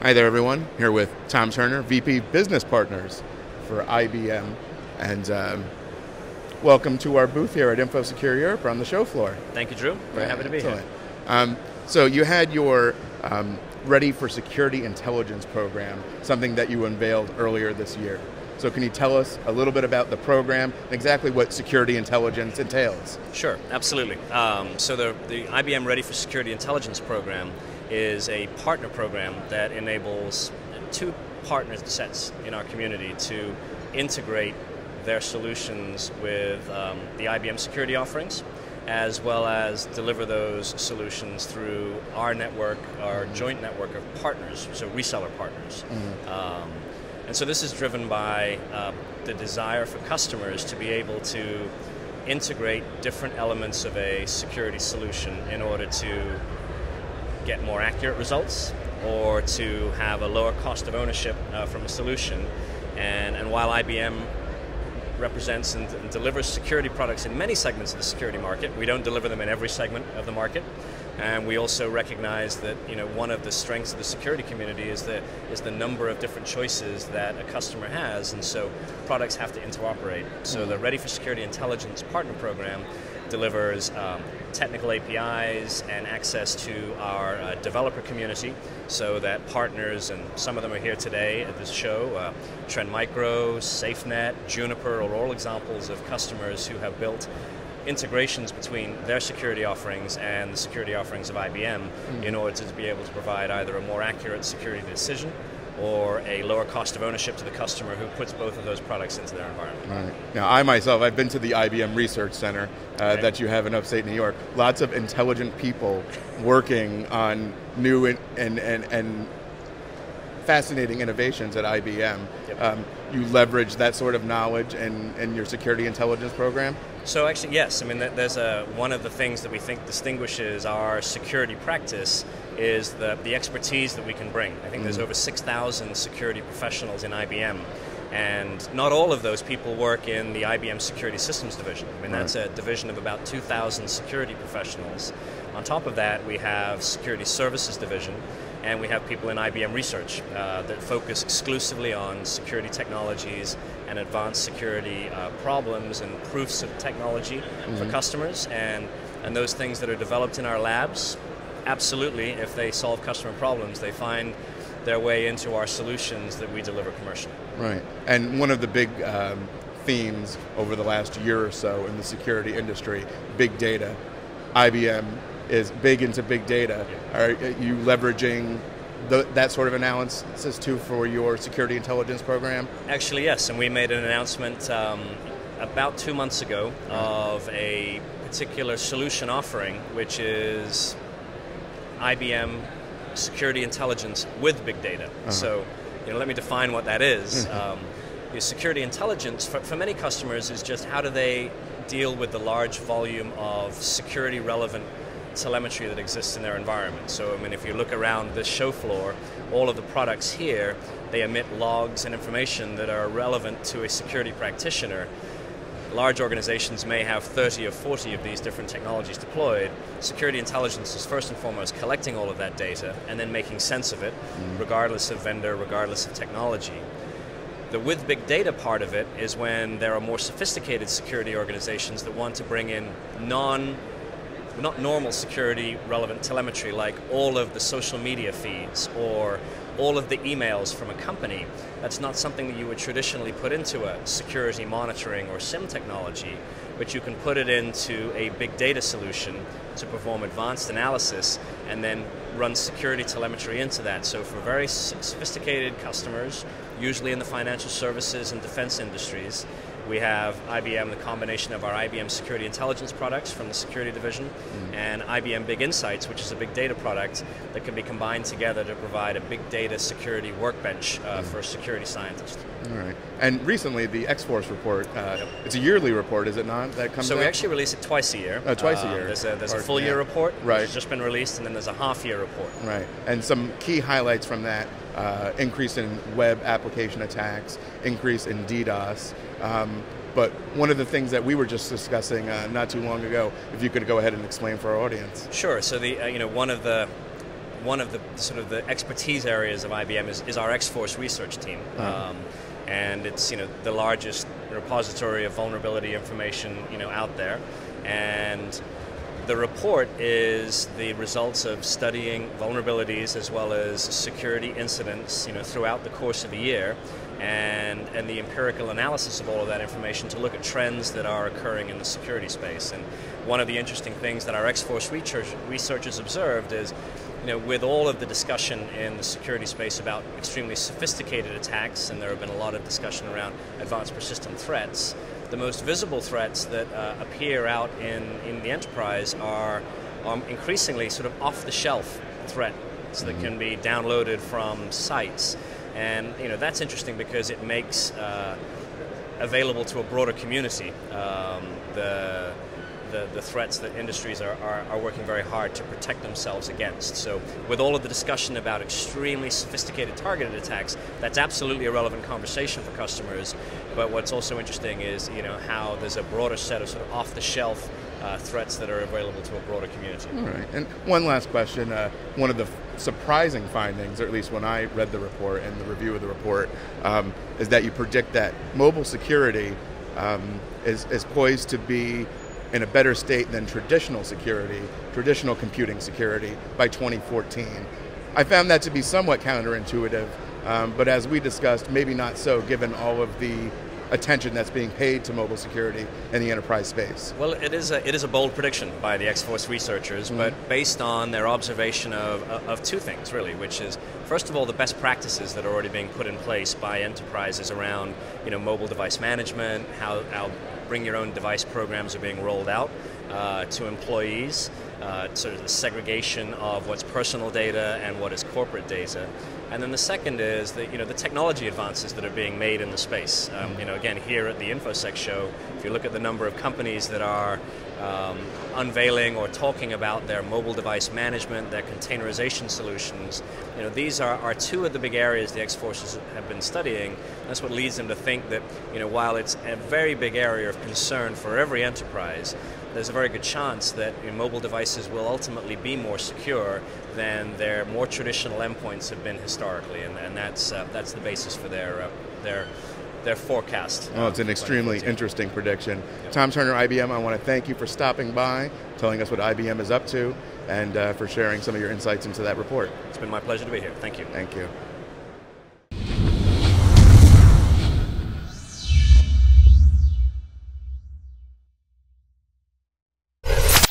Hi there, everyone. Here with Tom Turner, VP Business Partners for IBM, and welcome to our booth here at Infosecurity Europe on the show floor. Thank you, Drew. Very happy to be here. So you had your Ready for Security Intelligence program, something that you unveiled earlier this year. So can you tell us a little bit about the program and exactly what security intelligence entails? Sure, absolutely. So the IBM Ready for Security Intelligence program is a partner program that enables two partner sets in our community to integrate their solutions with the IBM security offerings, as well as deliver those solutions through our network, our joint network of partners, so reseller partners. And so this is driven by the desire for customers to be able to integrate different elements of a security solution in order to get more accurate results or to have a lower cost of ownership from a solution. And while IBM represents and delivers security products in many segments of the security market, we don't deliver them in every segment of the market. And we also recognize that one of the strengths of the security community is the number of different choices that a customer has, and so products have to interoperate. So the Ready for Security Intelligence Partner Program delivers technical APIs and access to our developer community so that partners, and some of them are here today at this show, Trend Micro, SafeNet, Juniper are all examples of customers who have built integrations between their security offerings and the security offerings of IBM in order to be able to provide either a more accurate security decision or a lower cost of ownership to the customer who puts both of those products into their environment. Right. Now, I myself, I've been to the IBM Research Center that you have in upstate New York. Lots of intelligent people working on new and fascinating innovations at IBM. Yep. You leverage that sort of knowledge in your security intelligence program? So actually, yes. I mean, there's one of the things that we think distinguishes our security practice is the expertise that we can bring. I think there's over 6,000 security professionals in IBM, and not all of those people work in the IBM Security Systems division. I mean, that's a division of about 2,000 security professionals. On top of that, we have Security Services division, and we have people in IBM Research that focus exclusively on security technologies and advanced security problems and proofs of technology for customers, and those things that are developed in our labs. Absolutely, if they solve customer problems, they find their way into our solutions that we deliver commercially. Right, and one of the big themes over the last year or so in the security industry, big data. IBM is big into big data. Are you leveraging that sort of analysis too for your security intelligence program? Actually, yes, and we made an announcement about 2 months ago of a particular solution offering, which is IBM Security Intelligence with big data. So, let me define what that is. Security intelligence, for many customers, is just how do they deal with the large volume of security-relevant telemetry that exists in their environment. So, I mean, if you look around this show floor, all of the products here, they emit logs and information that are relevant to a security practitioner. Large organizations may have 30 or 40 of these different technologies deployed. Security intelligence is first and foremost collecting all of that data and then making sense of it, regardless of vendor, regardless of technology. The with big data part of it is when there are more sophisticated security organizations that want to bring in not normal security relevant telemetry, like all of the social media feeds or all of the emails from a company. That's not something that you would traditionally put into a security monitoring or SIM technology, but you can put it into a big data solution to perform advanced analysis and then run security telemetry into that. So for very sophisticated customers, usually in the financial services and defense industries, we have IBM, the combination of our IBM Security Intelligence products from the security division and IBM Big Insights, which is a big data product that can be combined together to provide a big data security workbench for a security scientist. All right. And recently, the X-Force report, it's a yearly report, is it not? That comes So out? we actually release it twice a year. Twice a year. There's a full year report, right, which has just been released, and then there's a half-year report. Right. And some key highlights from that, increase in web application attacks, increase in DDoS. But one of the things that we were just discussing not too long ago, if you could go ahead and explain for our audience. Sure. So the one of the one of the sort of the expertise areas of IBM is our X-Force research team. And it's the largest repository of vulnerability information out there, and the report is the results of studying vulnerabilities as well as security incidents throughout the course of a year, and the empirical analysis of all of that information to look at trends that are occurring in the security space. And one of the interesting things that our X-Force researchers observed is, with all of the discussion in the security space about extremely sophisticated attacks, and there have been a lot of discussion around advanced persistent threats, the most visible threats that appear out in the enterprise are increasingly sort of off-the-shelf threats that can be downloaded from sites. And that's interesting because it makes available to a broader community the threats that industries are working very hard to protect themselves against. So with all of the discussion about extremely sophisticated targeted attacks, that's absolutely a relevant conversation for customers. But what's also interesting is how there's a broader set of sort of off-the-shelf threats that are available to a broader community. All right. And one last question. One of the surprising findings, or at least when I read the report and the review of the report, is that you predict that mobile security is poised to be in a better state than traditional computing security by 2014. I found that to be somewhat counterintuitive, but as we discussed, maybe not so given all of the attention that's being paid to mobile security in the enterprise space. Well, it is a bold prediction by the X-Force researchers, but based on their observation of two things, really, which is, first of all, the best practices that are already being put in place by enterprises around mobile device management, how bring your own device programs are being rolled out to employees, sort of the segregation of what's personal data and what is corporate data. And then the second is the technology advances that are being made in the space. Again, here at the Infosec show, if you look at the number of companies that are unveiling or talking about their mobile device management, their containerization solutions, these are two of the big areas the X-Forces have been studying. That's what leads them to think that while it's a very big area of concern for every enterprise, there's a very good chance that mobile devices will ultimately be more secure than their more traditional endpoints have been historically, and that's the basis for their forecast. Well, it's an extremely interesting prediction. Yep. Tom Turner, IBM, I want to thank you for stopping by, telling us what IBM is up to, and for sharing some of your insights into that report. It's been my pleasure to be here. Thank you. Thank you.